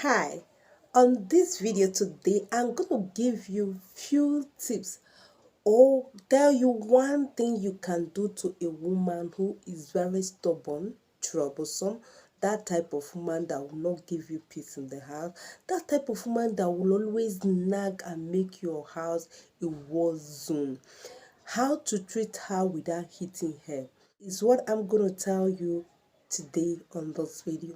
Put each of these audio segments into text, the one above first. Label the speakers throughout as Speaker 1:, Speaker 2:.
Speaker 1: Hi, on this video today I'm going to give you few tips or tell you one thing you can do to a woman who is very stubborn, troublesome, that type of woman that will not give you peace in the house, that type of woman that will always nag and make your house a war zone. How to treat her without hitting her is what I'm going to tell you today on this video.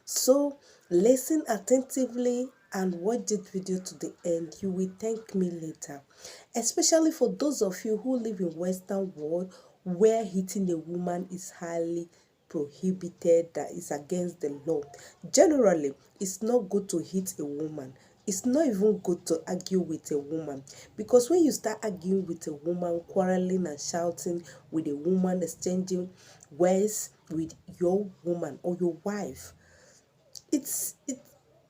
Speaker 1: So listen attentively and watch this video to the end. You will thank me later. Especially for those of you who live in Western world where hitting a woman is highly prohibited, that is against the law. Generally, it's not good to hit a woman. It's not even good to argue with a woman, because when you start arguing with a woman, quarreling and shouting with a woman, exchanging words with your woman or your wife, it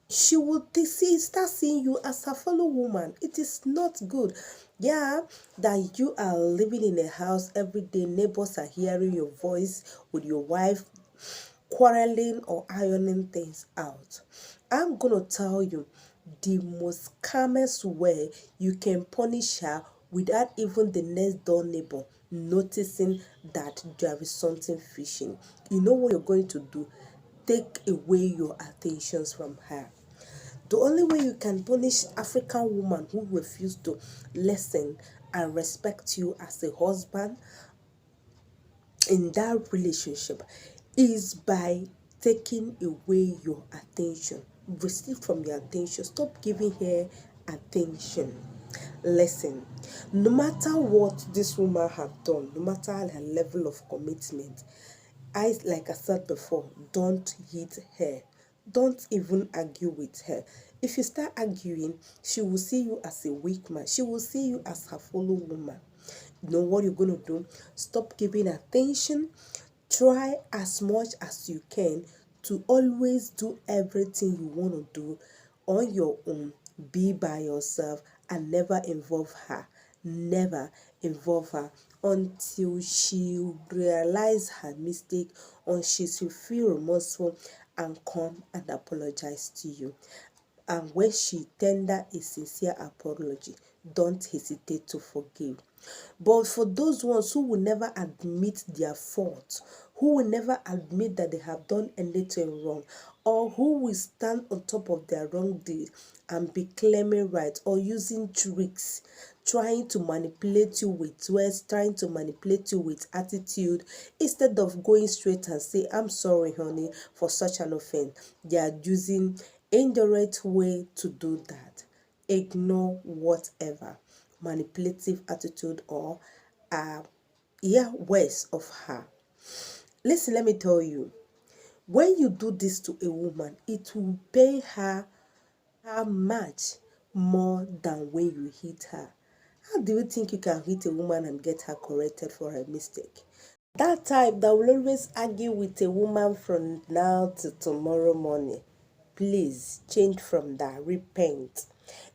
Speaker 1: she will start seeing you as a fellow woman. It is not good. Yeah, that you are living in a house every day, neighbors are hearing your voice with your wife quarreling or ironing things out. I'm gonna tell you the most calmest way you can punish her without even the next door neighbor noticing that there is something fishing. You know what you're going to do? Take away your attentions from her. The only way you can punish African woman who refuse to listen and respect you as a husband in that relationship is by taking away your attention. Receive from your attention. Stop giving her attention. Listen, no matter what this woman have done, no matter her level of commitment, like I said before, don't hit her. Don't even argue with her. If you start arguing, she will see you as a weak man. She will see you as her fellow woman. You know what you're going to do? Stop giving attention. Try as much as you can to always do everything you want to do on your own. Be by yourself and never involve her. Never involve her until she realize her mistake, or she should feel remorseful and come and apologize to you. And when she tender a sincere apology, don't hesitate to forgive. But for those ones who will never admit their fault, who will never admit that they have done anything wrong, or who will stand on top of their wrong deed and be claiming right or using tricks, trying to manipulate you with words, trying to manipulate you with attitude, instead of going straight and say, I'm sorry, honey, for such an offense, they are using indirect way to do that. Ignore whatever manipulative attitude or words of her. Listen, let me tell you, when you do this to a woman, it will pay her much more than when you hit her. How do you think you can hit a woman and get her corrected for her mistake? That type that will always argue with a woman from now to tomorrow morning, please change from that. Repent.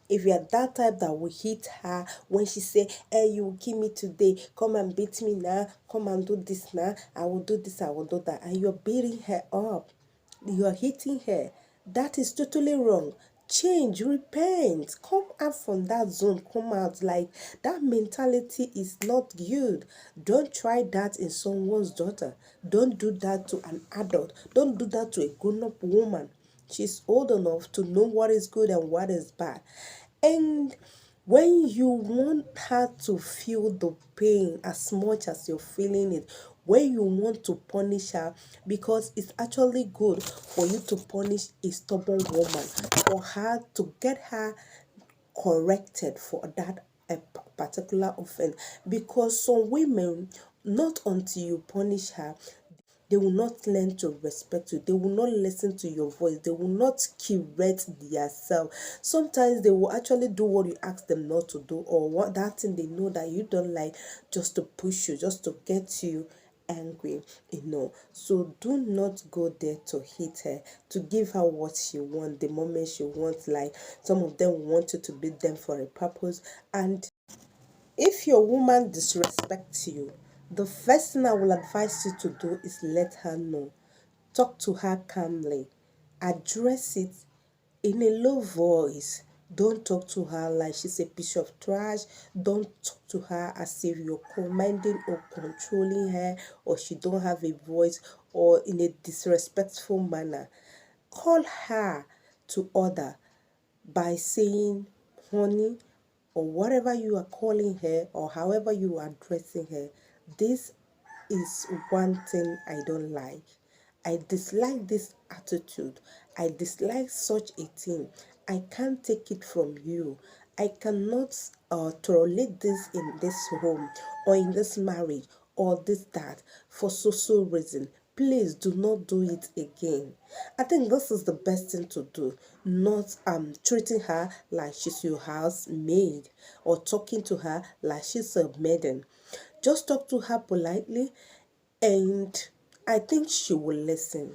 Speaker 1: If you are that type that will hit her when she say, hey, you will kill me today, come and beat me now, come and do this now, I will do this, I will do that, and you're beating her up, you're hitting her, that is totally wrong. Change, repent, come out from that zone, come out. Like, that mentality is not good. Don't try that in someone's daughter. Don't do that to an adult. Don't do that to a grown-up woman. She's old enough to know what is good and what is bad. And when you want her to feel the pain as much as you're feeling it, when you want to punish her, because it's actually good for you to punish a stubborn woman, for her to get her corrected for that a particular offense. Because some women, not until you punish her, they will not learn to respect you. They will not listen to your voice. They will not curate themselves. Sometimes they will actually do what you ask them not to do, or what that thing they know that you don't like, just to push you, just to get you angry. So do not go there to hit her, to give her what she wants the moment she wants. Like, some of them want you to beat them for a purpose. And if your woman disrespects you, the first thing I will advise you to do is let her know. Talk to her calmly. Address it in a low voice. Don't talk to her like she's a piece of trash. Don't talk to her as if you're commanding or controlling her, or she don't have a voice, or in a disrespectful manner. Call her to order by saying honey, or whatever you are calling her, or however you are addressing her. This is one thing I don't like. I dislike this attitude. I dislike such a thing. I can't take it from you. I cannot tolerate this in this home, or in this marriage, or this that, for so reason. Please do not do it again. I think this is the best thing to do. Not treating her like she's your housemaid, or talking to her like she's a maiden. Just talk to her politely, and I think she will listen.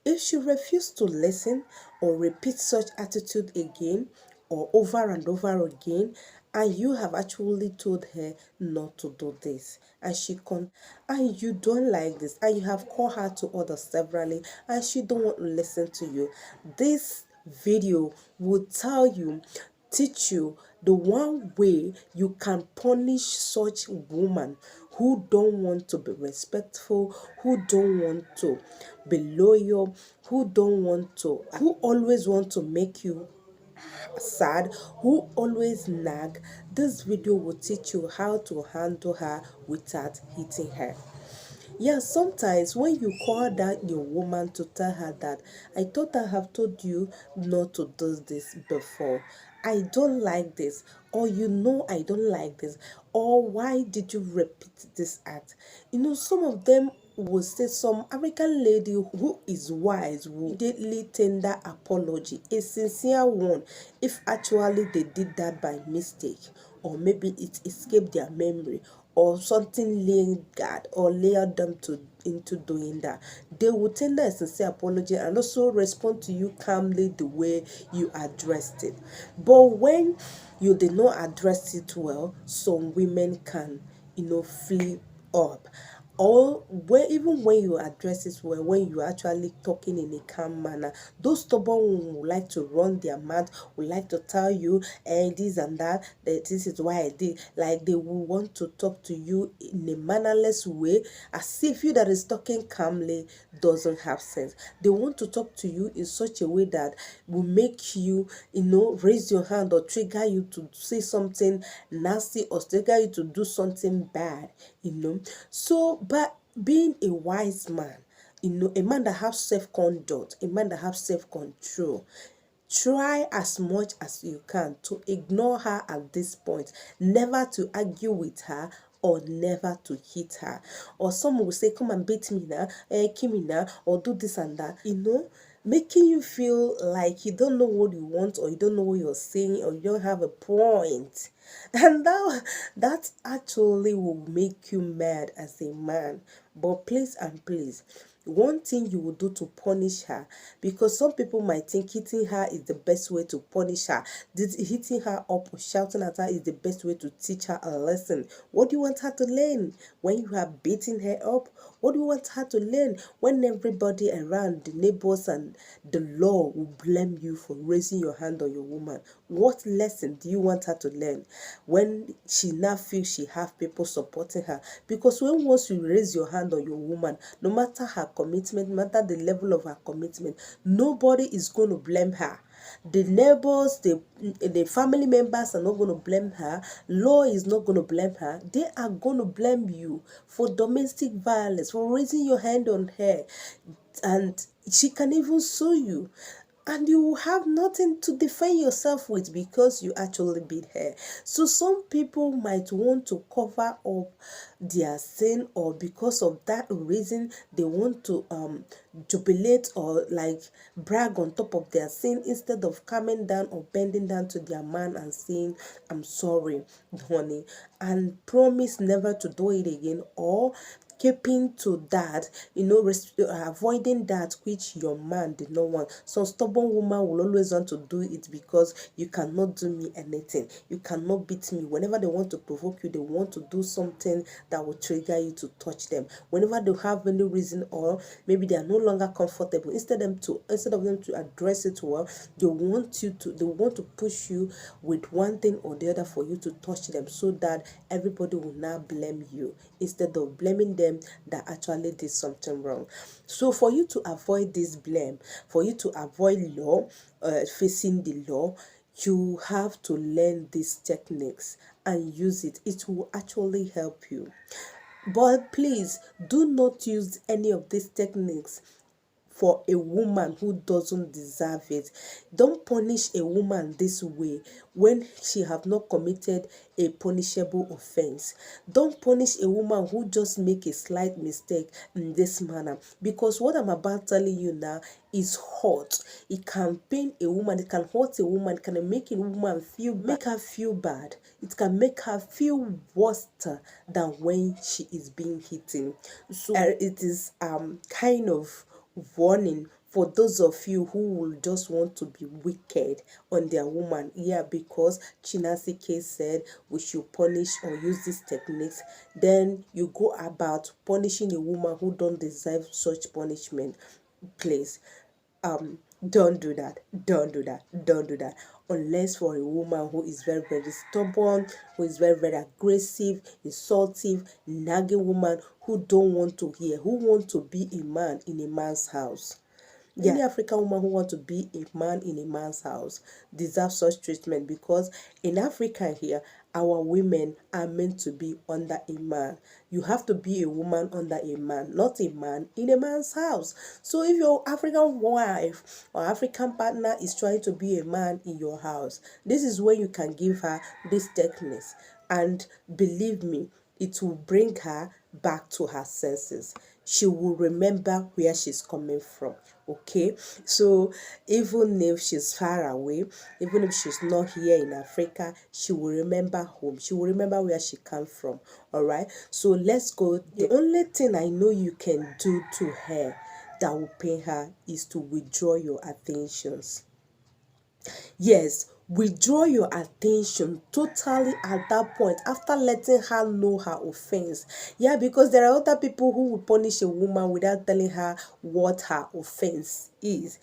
Speaker 1: If she refuses to listen, or repeat such attitude again, or over and over again, and you have actually told her not to do this, and and you don't like this, and you have called her to order severally, and she don't want to listen to you, this video will teach you the one way you can punish such woman who don't want to be respectful, who don't want to be loyal, who always want to make you sad, who always nag. This video will teach you how to handle her without hitting her. Yeah, sometimes when you call that your woman to tell her that I thought I have told you not to do this before. I don't like this, or I don't like this, or why did you repeat this act? Some of them will say, some African lady who is wise will immediately tender apology, a sincere one, if actually they did that by mistake, or maybe it escaped their memory, or something lingered or lured them into doing that. They will tender a sincere apology and also respond to you calmly the way you addressed it. But when you did not address it well, some women can, flip up. Or even when you address it well, when you are actually talking in a calm manner, those stubborn women would like to run their mouth, would like to tell you and this and that this is why I did. Like, they will want to talk to you in a mannerless way, as if you that is talking calmly doesn't have sense. They want to talk to you in such a way that will make you, raise your hand, or trigger you to say something nasty, or trigger you to do something bad. So, but being a wise man, a man that has self-conduct, a man that has self-control, try as much as you can to ignore her at this point, never to argue with her, or never to hit her. Or someone will say, come and beat me now, kill me now, or do this and that, making you feel like you don't know what you want, or you don't know what you're saying, or you don't have a point. And that actually will make you mad as a man. But please and please, one thing you will do to punish her, because some people might think hitting her is the best way to punish her. Hitting her up or shouting at her is the best way to teach her a lesson. What do you want her to learn when you are beating her up? What do you want her to learn when everybody around, the neighbors and the law, will blame you for raising your hand on your woman? What lesson do you want her to learn when she now feels she have people supporting her? Because once you raise your hand on your woman, no matter her commitment, no matter the level of her commitment, nobody is going to blame her. The neighbors, the family members are not going to blame her. Law is not going to blame her. They are going to blame you for domestic violence, for raising your hand on her. And she can even sue you. And you will have nothing to defend yourself with, because you actually beat her. So some people might want to cover up their sin, or because of that reason they want to jubilate, or like brag on top of their sin, instead of coming down or bending down to their man and saying, I'm sorry, honey, and promise never to do it again, or keeping to that, avoiding that which your man did not want. Some stubborn woman will always want to do it because you cannot do me anything. You cannot beat me. Whenever they want to provoke you, they want to do something that will trigger you to touch them. Whenever they have any reason, or maybe they are no longer comfortable, instead of them to address it well, they want to push you with one thing or the other for you to touch them, so that everybody will now blame you instead of blaming them that actually did something wrong. So for you to avoid this blame, for you to avoid facing the law, you have to learn these techniques and use it. It will actually help you. But please do not use any of these techniques for a woman who doesn't deserve it. Don't punish a woman this way when she have not committed a punishable offense. Don't punish a woman who just make a slight mistake in this manner, because what I'm about telling you now is hot. It can pain a woman, it can hurt a woman, it can make a woman make her feel bad. It can make her feel worse than when she is being hit. So it is kind of warning for those of you who will just want to be wicked on their woman. Yeah, because Chinasi K said we should punish or use these techniques, then you go about punishing a woman who don't deserve such punishment. Please, don't do that, don't do that, unless for a woman who is very very stubborn, who is very very aggressive, insultive, nagging woman, who don't want to hear, who want to be a man in a man's house. Yeah. Any African woman who wants to be a man in a man's house deserves such treatment, because in Africa here, our women are meant to be under a man. You have to be a woman under a man, not a man in a man's house. So if your African wife or African partner is trying to be a man in your house, this is where you can give her this techniques. And believe me, it will bring her back to her senses. She will remember where she's coming from. Okay, so even if she's far away, even if she's not here in Africa, she will remember home. She will remember where she came from. All right, so let's go. The only thing I know you can do to her that will pain her is to withdraw your attentions. Yes, withdraw your attention totally at that point after letting her know her offense. Yeah, because there are other people who will punish a woman without telling her what her offense is,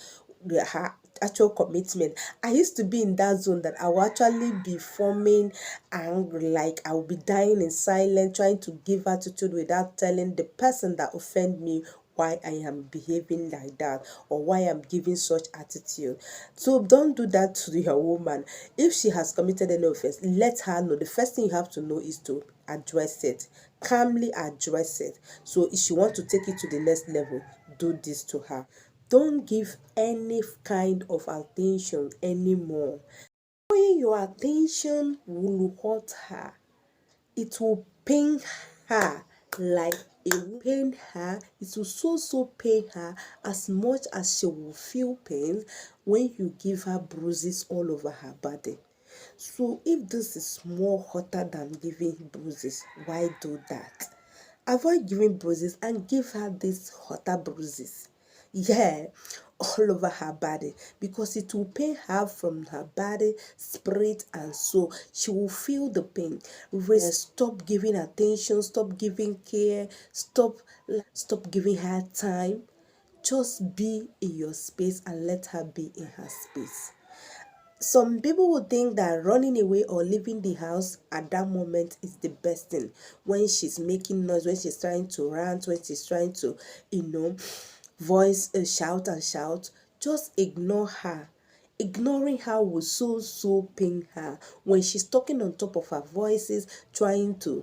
Speaker 1: her actual commitment. I used to be in that zone that I will actually be forming anger, like I will be dying in silence, trying to give attitude without telling the person that offended me why I am behaving like that, or why I'm giving such attitude. So don't do that to your woman. If she has committed any offense, let her know. The first thing you have to know is to address it, calmly address it. So if she wants to take it to the next level, do this to her. Don't give any kind of attention anymore. Showing your attention will hurt her. It will pain her, like it will pain her. It will so pain her as much as she will feel pain when you give her bruises all over her body. So if this is more hotter than giving bruises, why do that? Avoid giving bruises and give her these hotter bruises. Yeah, all over her body, because it will pain her from her body, spirit, and soul. She will feel the pain. Stop giving attention, stop giving care, stop giving her time. Just be in your space and let her be in her space. Some people would think that running away or leaving the house at that moment is the best thing. When she's making noise, when she's trying to rant, when she's trying to, voice, shout and shout, just ignore her. Ignoring her will so pain her. When she's talking on top of her voices, trying to,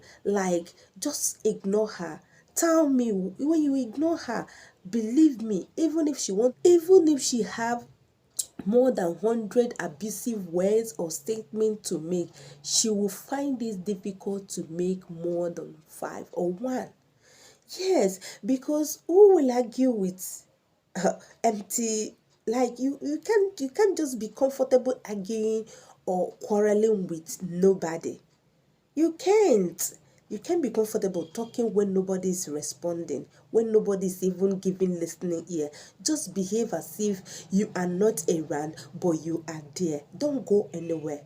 Speaker 1: just ignore her. Tell me, when you ignore her, believe me, even if she have more than 100 abusive words or statements to make, she will find it difficult to make more than 5 or 1. Yes, because who will argue with empty, like you can't just be comfortable arguing or quarreling with nobody. You can't. You can't be comfortable talking when nobody's responding, when nobody's even giving listening ear. Just behave as if you are not around, but you are there. Don't go anywhere.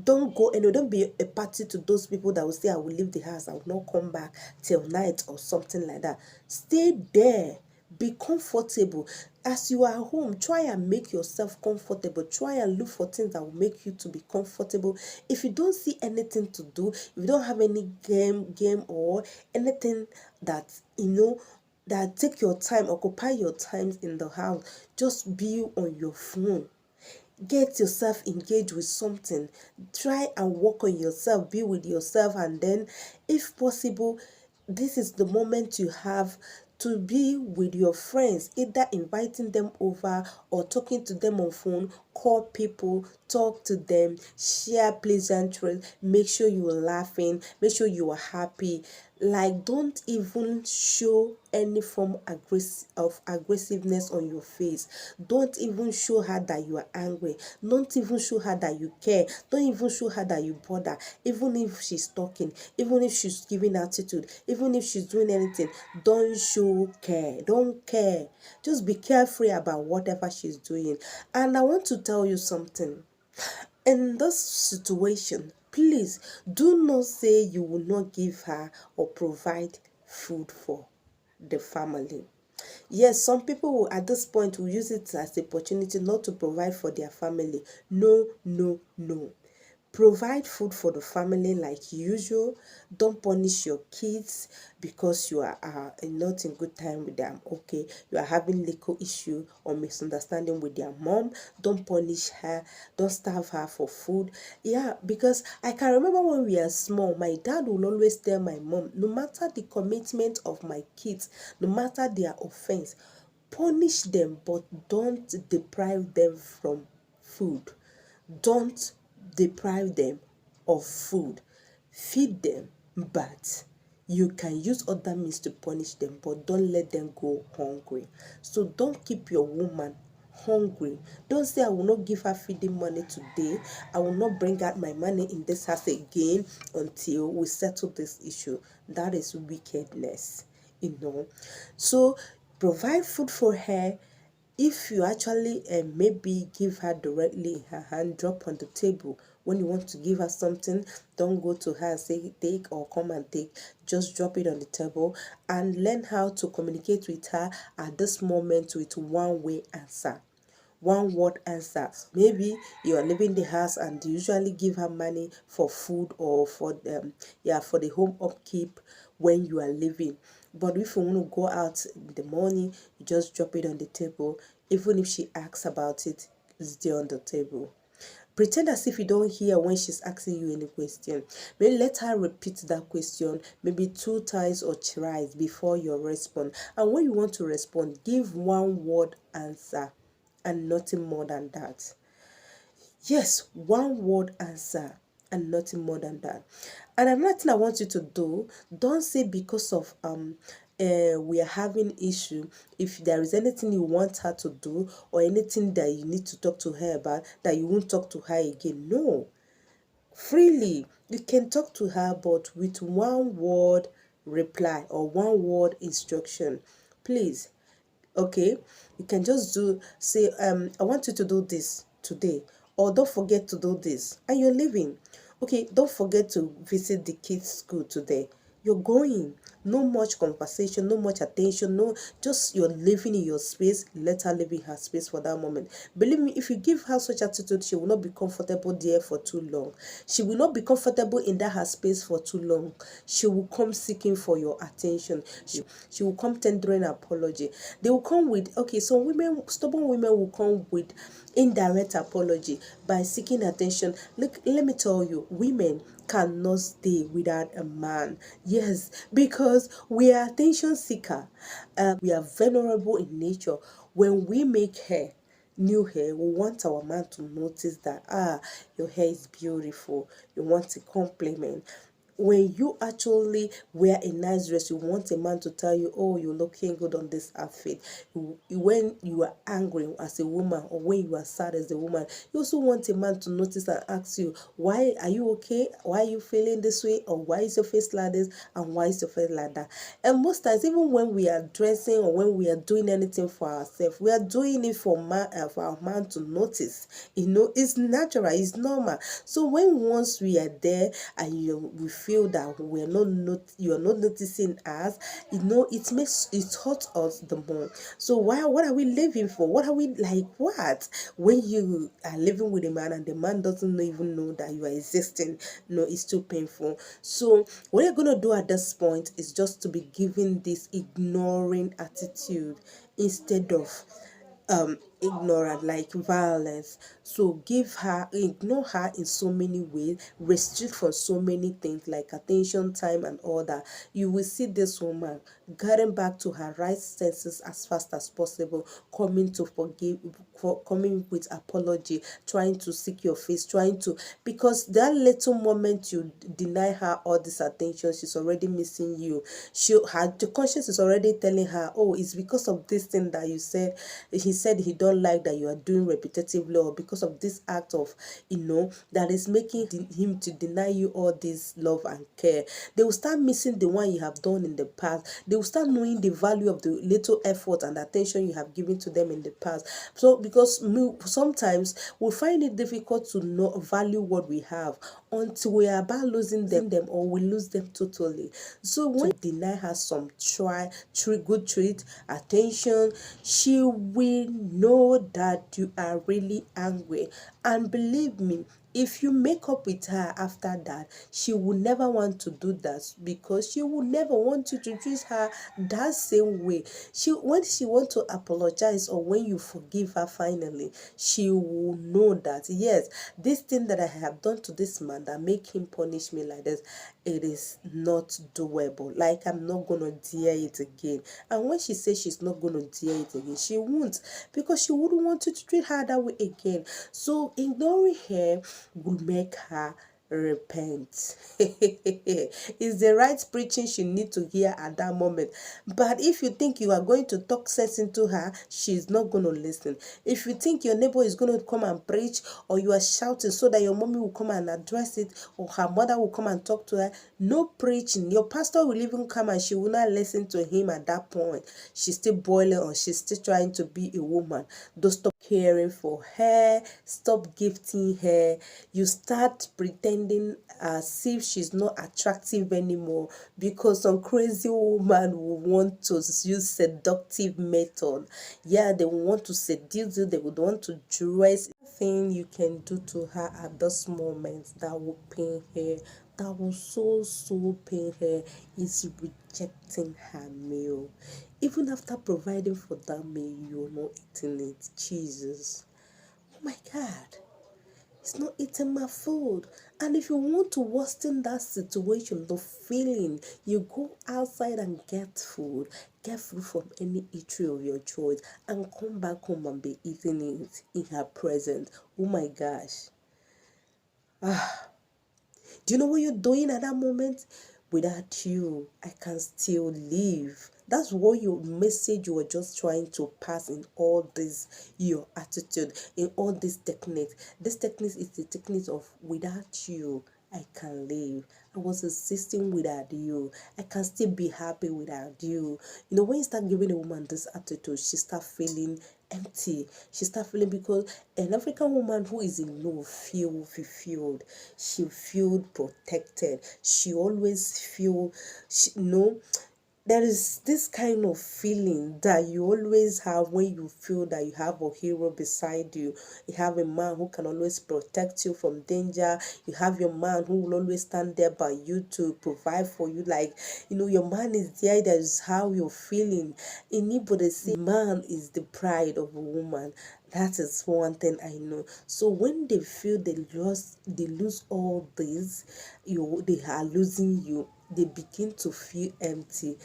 Speaker 1: Don't go anywhere. Don't be a party to those people that will say, I will leave the house, I will not come back till night or something like that. Stay there. Be comfortable. As you are home, try and make yourself comfortable. Try and look for things that will make you to be comfortable. If you don't see anything to do, if you don't have any game or anything that that take your time, occupy your times in the house, just be on your phone. Get yourself engaged with something. Try and work on yourself, be with yourself, and then if possible, this is the moment you have to be with your friends, either inviting them over or talking to them on phone. Call people, talk to them, share pleasantries, make sure you are laughing, make sure you are happy. Like, don't even show any form of aggressiveness on your face. Don't even show her that you are angry. Don't even show her that you care. Don't even show her that you bother. Even if she's talking, even if she's giving attitude, even if she's doing anything, don't show care. Don't care. Just be carefree about whatever she's doing. And I want to tell you something. In this situation, please do not say you will not give her or provide food for the family. Yes, some people will, at this point, will use it as an opportunity not to provide for their family. No, no, no. Provide food for the family like usual. Don't punish your kids because you are not in good time with them. Okay, you are having little issue or misunderstanding with their mom. Don't punish her. Don't starve her for food. Yeah, because I can remember when we were small, my dad would always tell my mom, no matter the commitment of my kids, no matter their offense, punish them, but don't deprive them from food. Don't deprive them of food. Feed them, but you can use other means to punish them, but don't let them go hungry. So don't keep your woman hungry. Don't say, I will not give her feeding money today. I will not bring out my money in this house again until we settle this issue. That is wickedness. So provide food for her. If you actually maybe give her directly in her hand, drop on the table. When you want to give her something, don't go to her and say take or come and take. Just drop it on the table and learn how to communicate with her at this moment with one way answer, one word answer. Maybe you are leaving the house and you usually give her money for food or for for the home upkeep when you are leaving. But if you want to go out in the morning, you just drop it on the table. Even if she asks about it, it's there on the table. Pretend as if you don't hear when she's asking you any question. Maybe let her repeat that question maybe 2 times or thrice before you respond. And when you want to respond, give one word answer and nothing more than that. Yes, one word answer and nothing more than that. And another thing I want you to do, don't say because of we are having issue. If there is anything you want her to do or anything that you need to talk to her about, that you won't talk to her again. No, freely you can talk to her, but with one word reply or one word instruction. Please, okay, you can just say I want you to do this today, or don't forget to do this, and you're leaving. Okay, don't forget to visit the kids school today. You're going. No much conversation, no much attention, no, just you're living in your space. Let her live in her space for that moment. Believe me, if you give her such attitude, she will not be comfortable there for too long. She will not be comfortable in that her space for too long. She will come seeking for your attention. She will come tendering apology. They will come with, okay, so women, stubborn women will come with indirect apology by seeking attention. Look, let me tell you, women cannot stay without a man. Yes, because we are attention seeker. We are vulnerable in nature. When we make hair, new hair, we want our man to notice that your hair is beautiful. You want a compliment. When you actually wear a nice dress, you want a man to tell you, oh, you're looking good on this outfit. When you are angry as a woman, or when you are sad as a woman, you also want a man to notice and ask you, why are you okay? Why are you feeling this way? Or why is your face like this? And why is your face like that? And most times, even when we are dressing or when we are doing anything for ourselves, we are doing it for our man to notice. It's natural, it's normal. So when once we are there and we feel that you are not noticing us, it hurts us the more. So what are we living for? What are we like? What when you are living with a man and the man doesn't even know that you are existing? No, it's too painful. So what you're gonna do at this point is just to be given this ignoring attitude instead of ignorant, like violence. So ignore her in so many ways, restrict from so many things like attention, time, and all that. You will see this woman getting back to her right senses as fast as possible, coming to forgive, coming with apology, trying to seek your face, trying to, because that little moment you deny her all this attention, she's already missing you. The conscience is already telling her, oh, it's because of this thing that he said he don't like that you are doing repetitively, or because of this act of that is making him to deny you all this love and care. They will start missing the one you have done in the past. They will start knowing the value of the little effort and attention you have given to them in the past. So because sometimes we find it difficult to value what we have until we are about losing them, or we lose them totally. So when you deny her some good treat, attention, she will know that you are really angry. And believe me, if you make up with her after that, she will never want to do that, because she will never want you to treat her that same way. When she want to apologize, or when you forgive her finally, she will know that, yes, this thing that I have done to this man that make him punish me like this, it is not doable. Like, I'm not gonna dare it again. And when she says she's not gonna dare it again, she won't, because she wouldn't want you to treat her that way again. So ignoring her will make her repent. It's the right preaching she need to hear at that moment. But if you think you are going to talk sense into her, she's not going to listen. If you think your neighbor is going to come and preach, or you are shouting so that your mommy will come and address it, or her mother will come and talk to her, no preaching. Your pastor will even come and she will not listen to him at that point. She's still boiling, or she's still trying to be a woman. Don't stop caring for her, stop gifting her. You start pretending as if she's not attractive anymore, because some crazy woman will want to use seductive method. Yeah, they want to seduce you, they would want to dress. Thing you can do to her at this moment that will pain her, that will so pain her, is rejecting her meal. Even after providing for that meal, you're not eating it. Jesus, oh my God, it's not eating my food. And if you want to worsen that situation, the feeling, you go outside and get food. Get food from any eatery of your choice and come back home and be eating it in her presence. Oh my gosh. Do you know what you're doing at that moment? Without you, I can still live. That's what your message you were just trying to pass in all this, your attitude, in all these techniques. This technique is the technique of, without you, I can live. I was existing without you. I can still be happy without you. When you start giving a woman this attitude, she start feeling empty. She start feeling, because an African woman who is in love feel fulfilled. She feel protected. She always feel, there is this kind of feeling that you always have when you feel that you have a hero beside you. You have a man who can always protect you from danger. You have your man who will always stand there by you to provide for you. Like, your man is there. That is how you're feeling. In Igbo, they say man is the pride of a woman. That is one thing I know. So when they feel they lose all this, they are losing you. They begin to feel empty.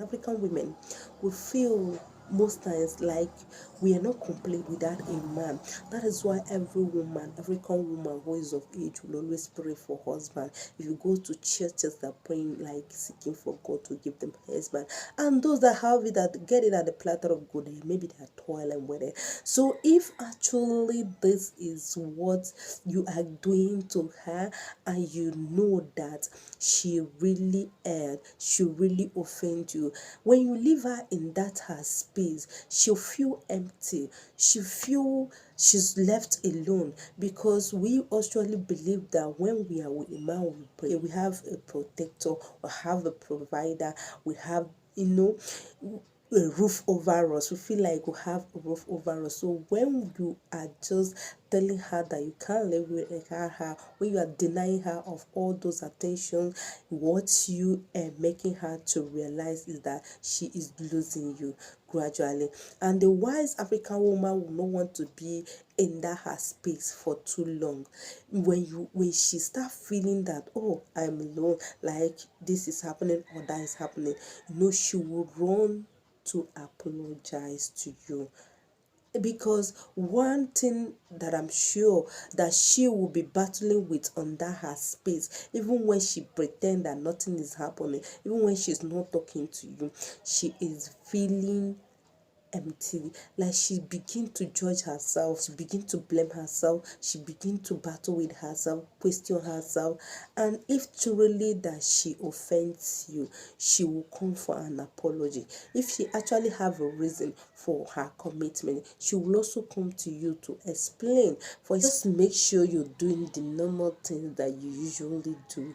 Speaker 1: African women will feel most times like We are not complete without a man. That is why every woman, African woman who is of age will always pray for husband. If you go to churches that praying like seeking for God to give them husband, and those that have it that get it at the platter of good, maybe they are toiling with it. So if actually this is what you are doing to her, and you know that she really erred, she really offend you, when you leave her in that her space, she'll feel empty, she feel she's left alone, because we actually believe that when we are with a man, we pray, we have a protector, we have a provider, we have, you know, a roof over us. We feel like we have a roof over us. So when you are just telling her that you can't live with her, when you are denying her of all those attentions, what you are making her to realize is that she is losing you gradually. And the wise African woman will not want to be in that her space for too long. When she start feeling that, oh, I'm alone, like this is happening or that is happening, she will run to apologize to you. Because one thing that I'm sure that she will be battling with under her space, even when she pretend that nothing is happening, even when she's not talking to you, she is feeling empty. Like she begin to judge herself, she begin to blame herself, she begin to battle with herself, question herself. And if truly that she offends you, she will come for an apology. If she actually have a reason for her commitment, she will also come to you to explain. For just make sure you're doing the normal things that you usually do.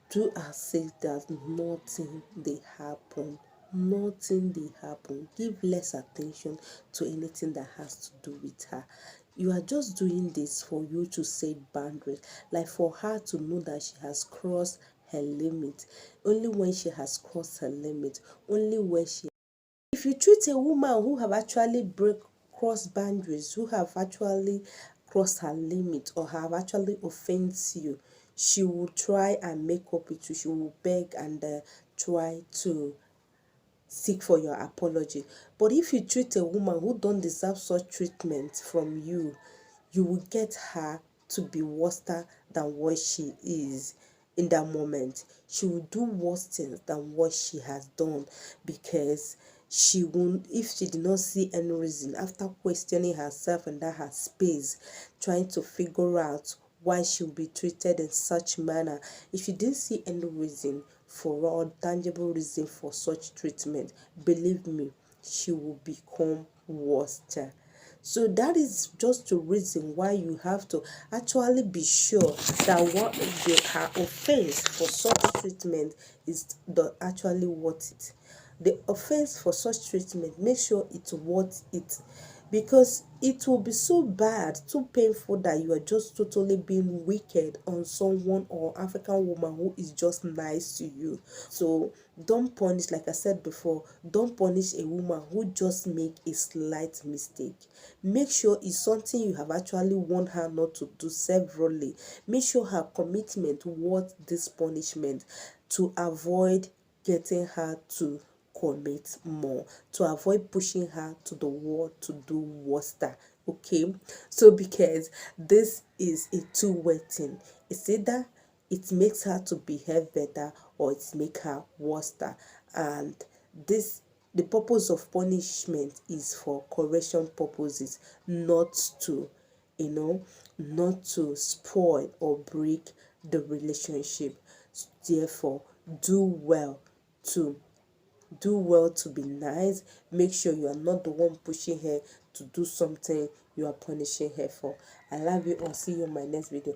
Speaker 1: Do as if that nothing they happen. Nothing they happen. Give less attention to anything that has to do with her. You are just doing this for you to set boundaries, like for her to know that she has crossed her limit. Only when she has crossed her limit, only when she, if you treat a woman who have actually break cross boundaries, who have actually crossed her limit or have actually offended you, she will try and make up with you. She will beg and try to seek for your apology. But if you treat a woman who don't deserve such treatment from you, you will get her to be worse than what she is in that moment. She will do worse things than what she has done, because she won't, if she did not see any reason after questioning herself in that her space, trying to figure out why she will be treated in such manner. If you didn't see any reason for or tangible reason for such treatment, believe me, she will become worse. So that is just the reason why you have to actually be sure that what her offense for such treatment is actually worth it. The offense for such treatment, make sure it's worth it, because it will be so bad, too painful, that you are just totally being wicked on someone or African woman who is just nice to you. So don't punish, like I said before, don't punish a woman who just make a slight mistake. Make sure it's something you have actually warned her not to do severally. Make sure her commitment worth this punishment, to avoid getting her to commit more, to avoid pushing her to the wall to do worse. Okay, so because this is a two-way thing, it's either it makes her to behave better or it make her worse. And this, the purpose of punishment is for correction purposes, not to, not to spoil or break the relationship. Therefore, do well to be nice. Make sure you are not the one pushing her to do something you are punishing her for. I love you all. See you in my next video.